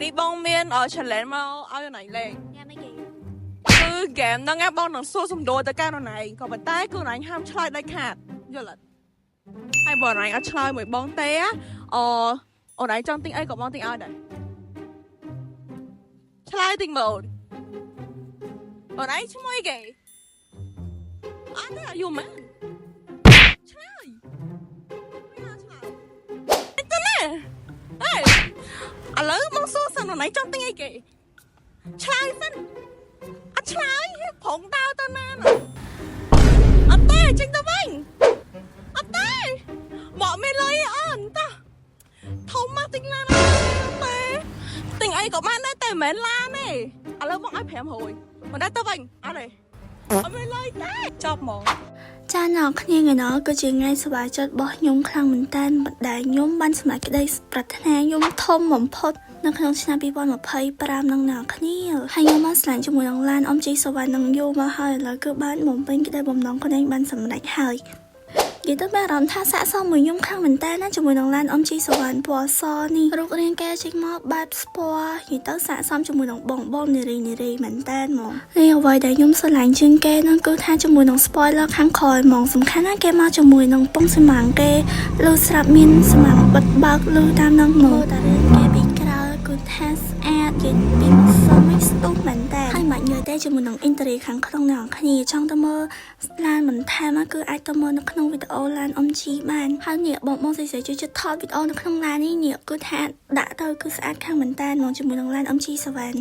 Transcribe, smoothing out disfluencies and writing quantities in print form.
នេះបងមានchallenge មកឲ្យណៃលេងញ៉ាំអីគេគឺហ្គេមហ្នឹងណាបងនឹងសួរសំដួលទៅកាន់ណៃក៏ប៉ុន្តែគឺណៃហាមឆ្លើយដាច់ខាតយល់អត់ហើយបងណៃអត់ឆ្លើយមួយបងទេអូនឯងចង់ទិញអីក៏បងទិញឲ្យដែរឆ្លើយទិញមកអូនឯងឈ្មោះអីគេអត់ទេអាយុម៉ែឆ្លើយទៅណាអេឥឡូវមកសួរសិនអូនឯងចង់ទិញអីគេឆ្លើយសិនអត់ឆ្លើយប្រងដើរទៅណាអត់ទេចេញទៅវិញអត់ទេមកមានលុយអូនតោះធំមកទិញឡានទេទិញអីក៏បានដែរតែមិនមែនឡានទេឥឡូវមកឲ្យ500មិនដែរទៅវិញអត់ទេអត់មានលុយទេចប់ហ្មងចាណ៎គ្នាថ្ងៃណោះគឺជាថ្ងៃសប្បាយចិត្តរបស់ខ្ញុំខ្លាំងមែនតើដែលខ្ញុំបានសម្រេចក្តីប្រាថ្នាខ្ញុំធំបំផុតនៅក្នុងឆ្នាំ2025នឹងអ្នកគ្នាហើយខ្ញុំបានស្លាញ់ជាមួយនឹងឡានអមជីសវណ្ណនឹងយូរមកហើយឥឡូវគឺបានបំពេញក្តីបំណងខ្លួនឯងបានសម្រេចហើយនិយាយទៅមានអារម្មណ៍ថាស័ក្តិសមមួយខ្ញុំខ្លាំងមែនតើណាជាមួយនឹងឡានអមជីសវណ្ណពណ៌សនេះរូបរាងកាយចេញមកបែបស្ពណ៌និយាយទៅស័ក្តិសមជាមួយនឹងបងនារីមែនតើហ្មងនេះអ្វីដែលខ្ញុំស្រឡាញ់ជាងគេនោះគឺថាជាមួយនឹង spoiler ខាងក្រោយហ្មងសំខាន់ណាស់គេមកជាមួយនឹងពងសម៉ាំងគេលើស្រាប់មានសម៉ាំងបិទបើកលើតាមនឹងមកតែរឿងគេពីក្រោយគឺថាស្អាតនិយាយពីមិនសមមិនស្ទុះមែនតើហើយមិនញ៉ៃទេជាមួយនឹង interior ខាងក្នុងអ្នកគ្នាចង់ទៅមើលឡានបន្ថែមគឺអាចទៅមើលនៅក្នុងវីដេអូឡានអមជីបានហើយនេះបងស្រីជួយចិត្តថតវីដេអូនៅក្នុងឡាននេះគឺថាដាក់ទៅគឺស្អាតខាងមែនតើមកជាមួយនឹងឡានអមជីសវណ្ណ